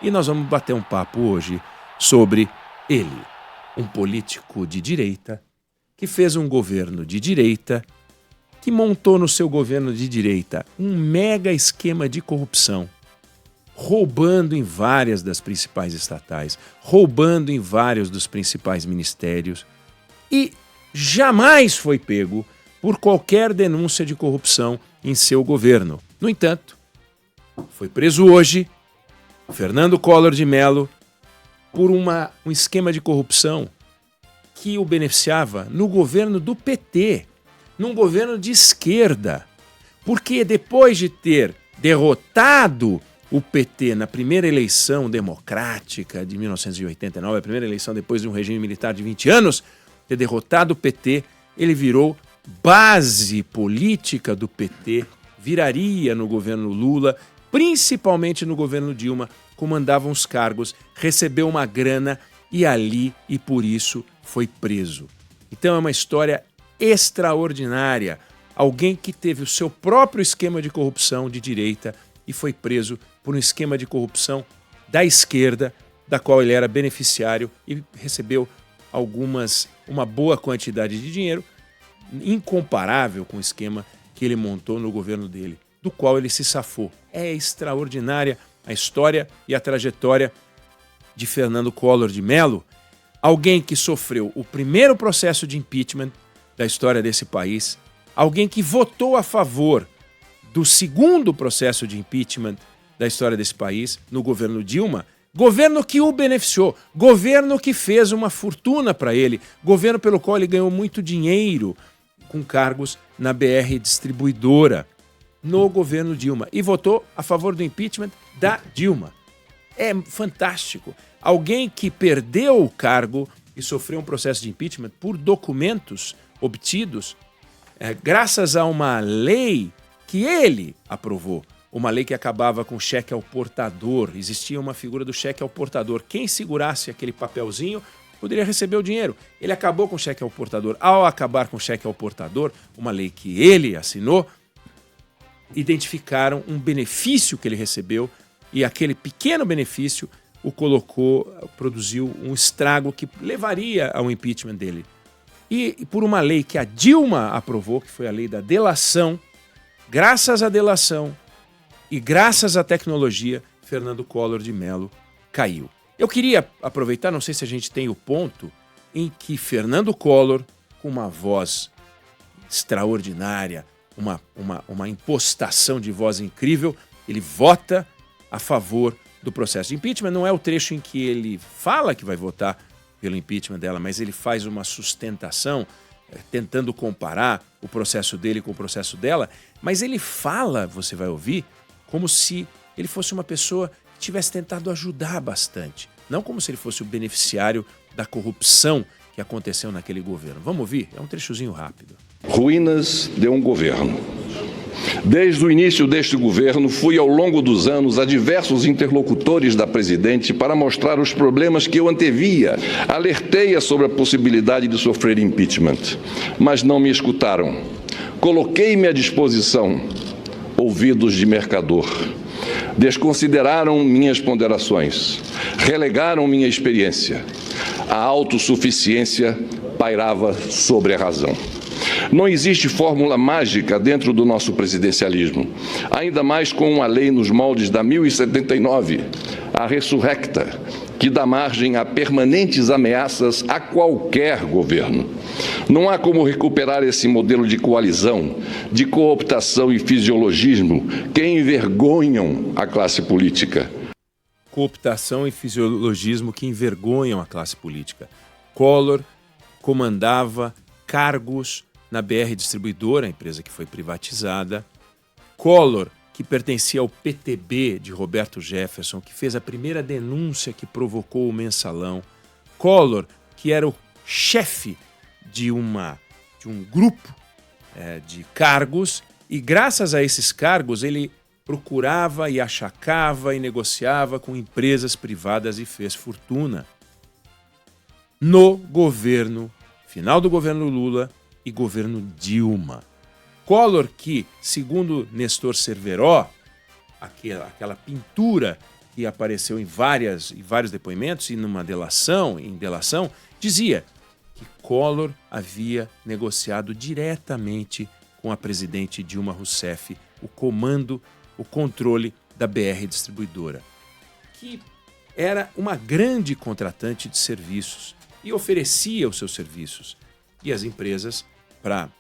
E nós vamos bater um papo hoje sobre ele, um político de direita, que fez um governo de direita, que montou no seu governo de direita um mega esquema de corrupção, roubando em várias das principais estatais, roubando em vários dos principais ministérios e jamais foi pego por qualquer denúncia de corrupção em seu governo. No entanto, foi preso hoje Fernando Collor de Mello por um esquema de corrupção que o beneficiava no governo do PT, num governo de esquerda. Porque depois de ter derrotado o PT na primeira eleição democrática de 1989, a primeira eleição depois de um regime militar de 20 anos, ter derrotado o PT, ele virou base política do PT, viraria no governo Lula, principalmente no governo Dilma, comandava uns cargos, recebeu uma grana e por isso foi preso. Então é uma história extraordinária. Alguém que teve o seu próprio esquema de corrupção de direita e foi preso por um esquema de corrupção da esquerda, da qual ele era beneficiário e recebeu uma boa quantidade de dinheiro, incomparável com o esquema que ele montou no governo dele, do qual ele se safou. É extraordinária a história e a trajetória de Fernando Collor de Mello, alguém que sofreu o primeiro processo de impeachment da história desse país, alguém que votou a favor do segundo processo de impeachment da história desse país, no governo Dilma, governo que o beneficiou, governo que fez uma fortuna para ele, governo pelo qual ele ganhou muito dinheiro com cargos na BR Distribuidora, no governo Dilma, e votou a favor do impeachment da Dilma. É fantástico. Alguém que perdeu o cargo e sofreu um processo de impeachment por documentos obtidos graças a uma lei que ele aprovou. Uma lei que acabava com cheque ao portador. Existia uma figura do cheque ao portador. Quem segurasse aquele papelzinho poderia receber o dinheiro. Ele acabou com o cheque ao portador. Ao acabar com o cheque ao portador, uma lei que ele assinou, identificaram um benefício que ele recebeu e aquele pequeno benefício produziu um estrago que levaria ao impeachment dele. E por uma lei que a Dilma aprovou, que foi a lei da delação, graças à delação e graças à tecnologia, Fernando Collor de Mello caiu. Eu queria aproveitar, não sei se a gente tem o ponto, em que Fernando Collor, com uma voz extraordinária, uma impostação de voz incrível, ele vota a favor do processo de impeachment. Não é o trecho em que ele fala que vai votar pelo impeachment dela, mas ele faz uma sustentação, tentando comparar o processo dele com o processo dela, mas ele fala, você vai ouvir, como se ele fosse uma pessoa que tivesse tentado ajudar bastante, não como se ele fosse o beneficiário da corrupção que aconteceu naquele governo. Vamos ouvir? É um trechozinho rápido. Ruínas de um governo. Desde o início deste governo, fui ao longo dos anos a diversos interlocutores da presidente para mostrar os problemas que eu antevia. Alertei-a sobre a possibilidade de sofrer impeachment, mas não me escutaram. Coloquei-me à disposição, ouvidos de mercador. Desconsideraram minhas ponderações, relegaram minha experiência. A autossuficiência pairava sobre a razão. Não existe fórmula mágica dentro do nosso presidencialismo, ainda mais com uma lei nos moldes da 1079, a ressurrecta, que dá margem a permanentes ameaças a qualquer governo. Não há como recuperar esse modelo de coalizão, de cooptação e fisiologismo que envergonham a classe política. Cooptação e fisiologismo que envergonham a classe política. Collor comandava cargos na BR Distribuidora, a empresa que foi privatizada. Collor, que pertencia ao PTB de Roberto Jefferson, que fez a primeira denúncia que provocou o mensalão. Collor, que era o chefe de um grupo de cargos, e graças a esses cargos ele procurava e achacava e negociava com empresas privadas e fez fortuna. No governo, final do governo Lula e governo Dilma. Collor que, segundo Nestor Cerveró, aquela pintura que apareceu em vários depoimentos e numa delação, dizia que Collor havia negociado diretamente com a presidente Dilma Rousseff o controle da BR Distribuidora, que era uma grande contratante de serviços e oferecia os seus serviços. E as empresas, para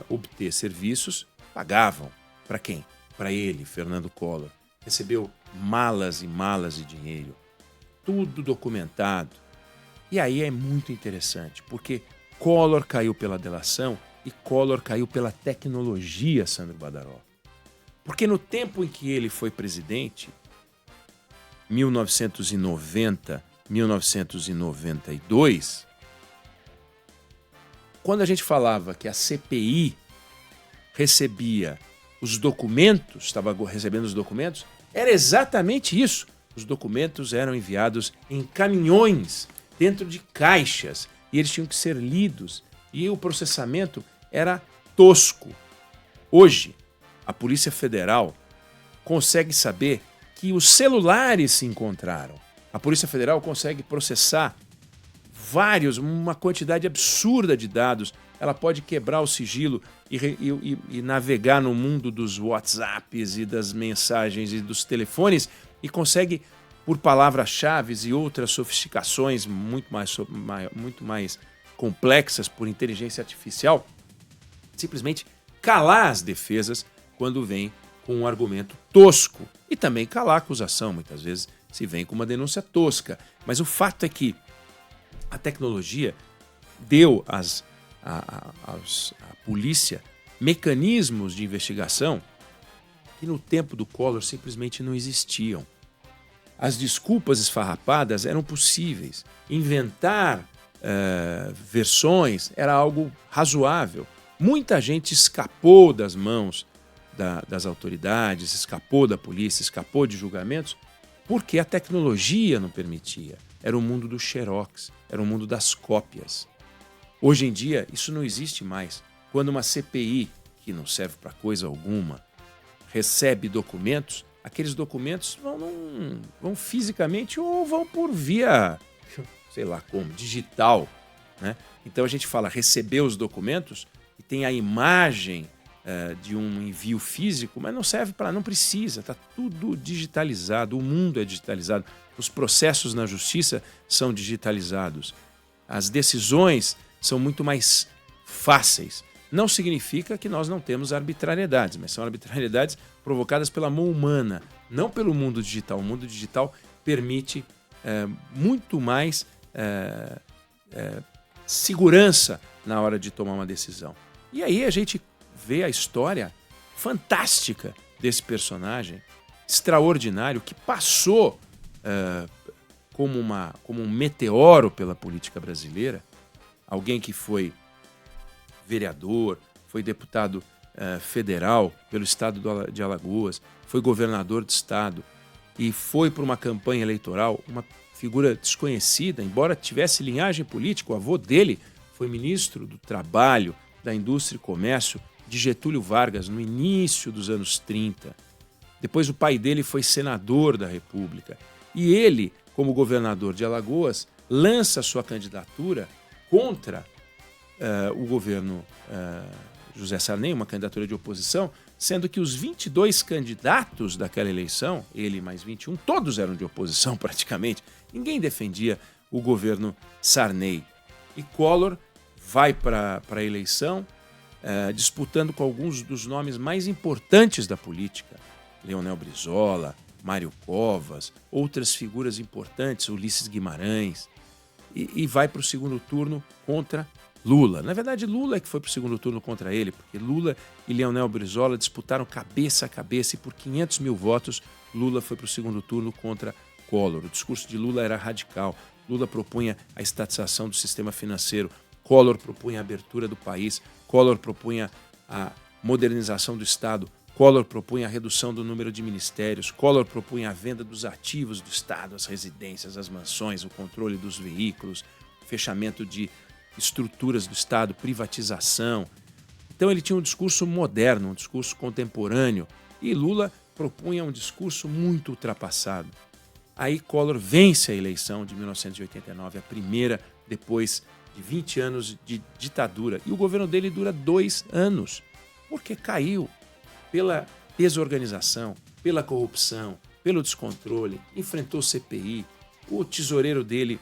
obter serviços, pagavam. Para quem? Para ele, Fernando Collor. Recebeu malas e malas de dinheiro, tudo documentado. E aí é muito interessante, porque Collor caiu pela delação e Collor caiu pela tecnologia, Sandro Badaró. Porque no tempo em que ele foi presidente, 1990, 1992, quando a gente falava que a CPI recebia os documentos, estava recebendo os documentos, era exatamente isso. Os documentos eram enviados em caminhões, dentro de caixas, e eles tinham que ser lidos, e o processamento era tosco. Hoje, a Polícia Federal consegue saber que os celulares se encontraram. A Polícia Federal consegue processar uma quantidade absurda de dados. Ela pode quebrar o sigilo e navegar no mundo dos WhatsApps e das mensagens e dos telefones e consegue, por palavras-chave e outras sofisticações muito mais complexas por inteligência artificial, simplesmente calar as defesas quando vem com um argumento tosco e também calar a acusação, muitas vezes se vem com uma denúncia tosca. Mas o fato é que a tecnologia deu à polícia mecanismos de investigação que no tempo do Collor simplesmente não existiam. As desculpas esfarrapadas eram possíveis. Inventar versões era algo razoável. Muita gente escapou das mãos das autoridades, escapou da polícia, escapou de julgamentos, porque a tecnologia não permitia. Era o mundo do xerox, era o mundo das cópias. Hoje em dia, isso não existe mais. Quando uma CPI, que não serve para coisa alguma, recebe documentos, aqueles documentos vão fisicamente ou vão por via, sei lá como, digital, né? Então a gente fala receber os documentos e tem a imagem de um envio físico, mas não serve para, não precisa, está tudo digitalizado, o mundo é digitalizado, os processos na justiça são digitalizados, as decisões são muito mais fáceis. Não significa que nós não temos arbitrariedades, mas são arbitrariedades provocadas pela mão humana, não pelo mundo digital. O mundo digital permite muito mais segurança na hora de tomar uma decisão. E aí a gente vê a história fantástica desse personagem, extraordinário, que passou como um meteoro pela política brasileira, alguém que foi vereador, foi deputado federal pelo estado de Alagoas, foi governador do estado e foi para uma campanha eleitoral, uma figura desconhecida, embora tivesse linhagem política. O avô dele foi ministro do Trabalho, da Indústria e Comércio de Getúlio Vargas no início dos anos 30. Depois o pai dele foi senador da República. E ele, como governador de Alagoas, lança sua candidatura contra o governo José Sarney, uma candidatura de oposição, sendo que os 22 candidatos daquela eleição, ele mais 21, todos eram de oposição praticamente. Ninguém defendia o governo Sarney. E Collor vai para a eleição disputando com alguns dos nomes mais importantes da política. Leonel Brizola, Mário Covas, outras figuras importantes, Ulisses Guimarães, e vai para o segundo turno contra Lula. Na verdade, Lula é que foi para o segundo turno contra ele, porque Lula e Leonel Brizola disputaram cabeça a cabeça e por 500 mil votos Lula foi para o segundo turno contra Collor. O discurso de Lula era radical. Lula propunha a estatização do sistema financeiro, Collor propunha a abertura do país, Collor propunha a modernização do Estado, Collor propunha a redução do número de ministérios, Collor propunha a venda dos ativos do Estado, as residências, as mansões, o controle dos veículos, fechamento de estruturas do Estado, privatização. Então ele tinha um discurso moderno, um discurso contemporâneo, e Lula propunha um discurso muito ultrapassado. Aí Collor vence a eleição de 1989, a primeira depois de 20 anos de ditadura. E o governo dele dura 2 anos, porque caiu pela desorganização, pela corrupção, pelo descontrole, enfrentou o CPI, o tesoureiro dele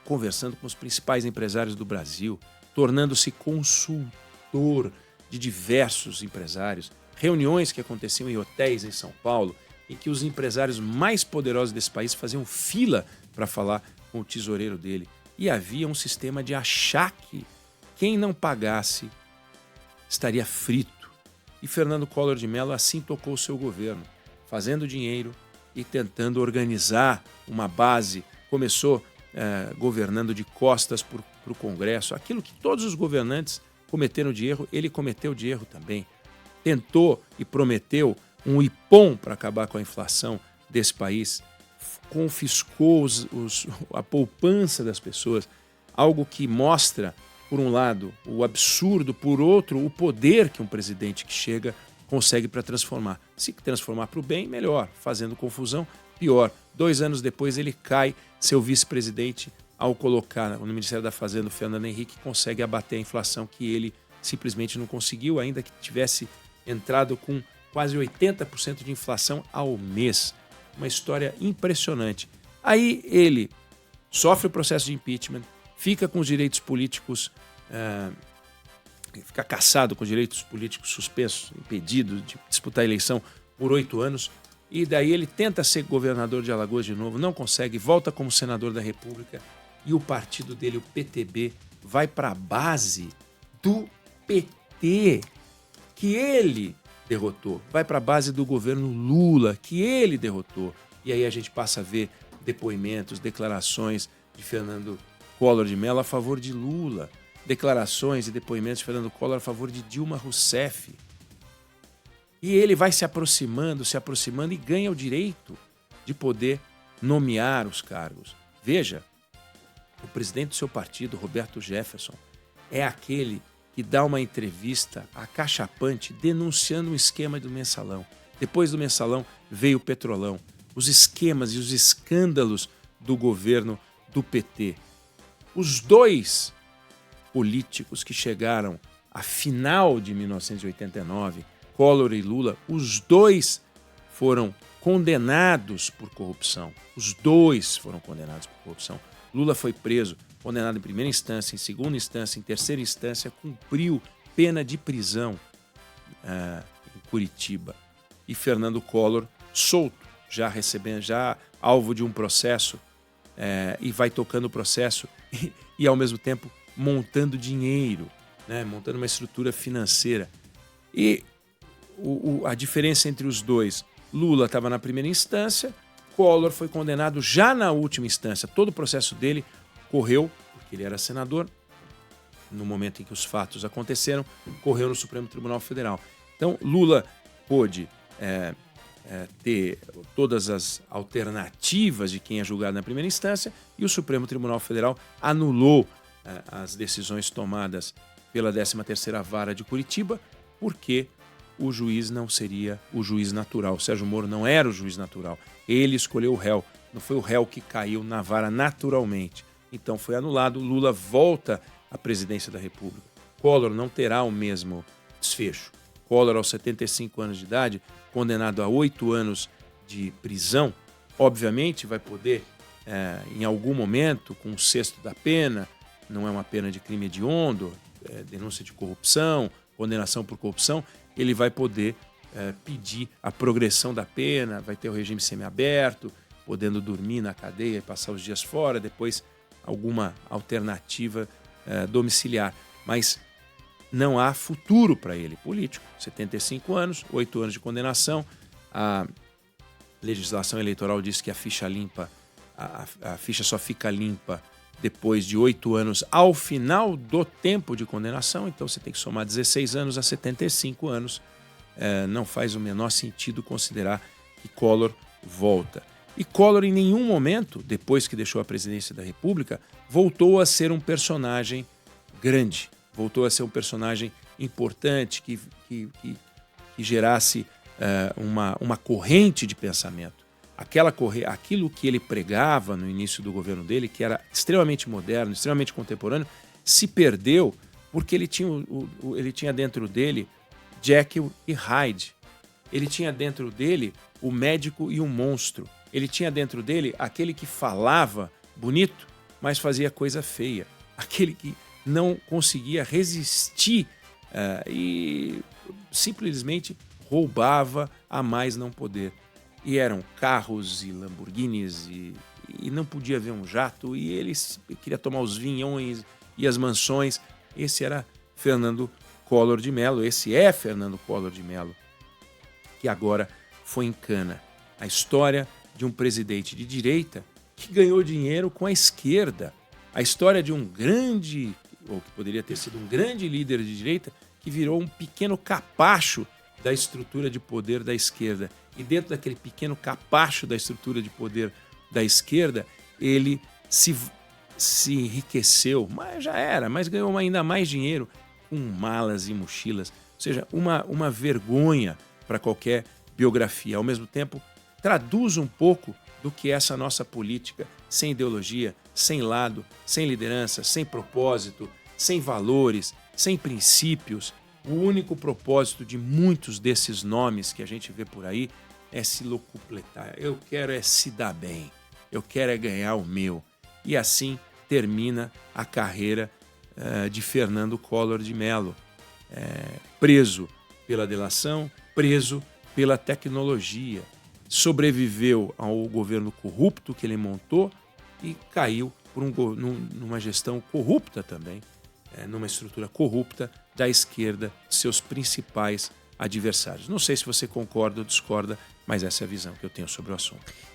conversando com os principais empresários do Brasil, tornando-se consultor de diversos empresários, reuniões que aconteciam em hotéis em São Paulo, em que os empresários mais poderosos desse país faziam fila para falar com o tesoureiro dele. E havia um sistema de achaque. Quem não pagasse estaria frito. E Fernando Collor de Mello assim tocou o seu governo, fazendo dinheiro e tentando organizar uma base. Começou governando de costas para o Congresso. Aquilo que todos os governantes cometeram de erro, ele cometeu de erro também. Tentou e prometeu um IPOM para acabar com a inflação desse país, confiscou a poupança das pessoas, algo que mostra, por um lado, o absurdo, por outro, o poder que um presidente que chega consegue para transformar. Se transformar para o bem, melhor. Fazendo confusão, pior. 2 anos depois ele cai, seu vice-presidente, ao colocar no Ministério da Fazenda o Fernando Henrique, consegue abater a inflação que ele simplesmente não conseguiu, ainda que tivesse entrado com quase 80% de inflação ao mês. Uma história impressionante. Aí ele sofre o processo de impeachment, fica com os direitos políticos, fica cassado com os direitos políticos suspensos, impedido de disputar a eleição por 8 anos, e daí ele tenta ser governador de Alagoas de novo, não consegue, volta como senador da República, e o partido dele, o PTB, vai para a base do PT, que ele derrotou. Vai para a base do governo Lula, que ele derrotou. E aí a gente passa a ver depoimentos, declarações de Fernando Collor de Mello a favor de Lula, declarações e depoimentos de Fernando Collor a favor de Dilma Rousseff. E ele vai se aproximando e ganha o direito de poder nomear os cargos. Veja, o presidente do seu partido, Roberto Jefferson, é aquele que dá uma entrevista acachapante denunciando um esquema do Mensalão. Depois do Mensalão veio o Petrolão, os esquemas e os escândalos do governo do PT. Os 2 políticos que chegaram à final de 1989, Collor e Lula, os 2 foram condenados por corrupção. Os 2 foram condenados por corrupção. Lula foi preso, condenado em primeira instância, em segunda instância, em terceira instância, cumpriu pena de prisão em Curitiba. E Fernando Collor solto, já alvo de um processo, e vai tocando o processo e ao mesmo tempo montando dinheiro, né? Montando uma estrutura financeira. E a diferença entre os 2, Lula estava na primeira instância, Collor foi condenado já na última instância. Todo o processo dele correu, porque ele era senador, no momento em que os fatos aconteceram, correu no Supremo Tribunal Federal. Então, Lula pôde ter todas as alternativas de quem é julgado na primeira instância e o Supremo Tribunal Federal anulou as decisões tomadas pela 13ª Vara de Curitiba, porque o juiz não seria o juiz natural. O Sérgio Moro não era o juiz natural. Ele escolheu o réu. Não foi o réu que caiu na vara naturalmente. Então foi anulado. Lula volta à presidência da República. Collor não terá o mesmo desfecho. Collor, aos 75 anos de idade, condenado a 8 anos de prisão, obviamente vai poder, em algum momento, com o sexto da pena, não é uma pena de crime hediondo, denúncia de corrupção, condenação por corrupção, ele vai poder pedir a progressão da pena, vai ter o regime semiaberto, podendo dormir na cadeia e passar os dias fora, depois alguma alternativa domiciliar. Mas não há futuro para ele político. 75 anos, 8 anos de condenação. A legislação eleitoral diz que a ficha limpa, a ficha só fica limpa depois de 8 anos ao final do tempo de condenação. Então você tem que somar 16 anos a 75 anos. Não faz o menor sentido considerar que Collor volta. E Collor, em nenhum momento, depois que deixou a presidência da República, voltou a ser um personagem grande, voltou a ser um personagem importante que gerasse uma corrente de pensamento. aquilo que ele pregava no início do governo dele, que era extremamente moderno, extremamente contemporâneo, se perdeu porque ele tinha dentro dele Jekyll e Hyde. Ele tinha dentro dele o médico e o monstro. Ele tinha dentro dele aquele que falava bonito, mas fazia coisa feia. Aquele que não conseguia resistir e simplesmente roubava a mais não poder. E eram carros e Lamborghinis e não podia ver um jato e ele queria tomar os vinhões e as mansões. Esse era Fernando Collor de Mello, esse é Fernando Collor de Mello, que agora foi em cana. A história de um presidente de direita que ganhou dinheiro com a esquerda. A história de um grande, ou que poderia ter sido um grande líder de direita, que virou um pequeno capacho da estrutura de poder da esquerda. E dentro daquele pequeno capacho da estrutura de poder da esquerda, ele se enriqueceu, mas ganhou ainda mais dinheiro com malas e mochilas. Ou seja, uma vergonha para qualquer biografia. Ao mesmo tempo, traduz um pouco do que é essa nossa política, sem ideologia, sem lado, sem liderança, sem propósito, sem valores, sem princípios. O único propósito de muitos desses nomes que a gente vê por aí é se locupletar. Eu quero é se dar bem, eu quero é ganhar o meu. E assim termina a carreira de Fernando Collor de Mello, preso pela delação, preso pela tecnologia. Sobreviveu ao governo corrupto que ele montou e caiu por numa gestão corrupta também, numa estrutura corrupta da esquerda, seus principais adversários. Não sei se você concorda ou discorda, mas essa é a visão que eu tenho sobre o assunto.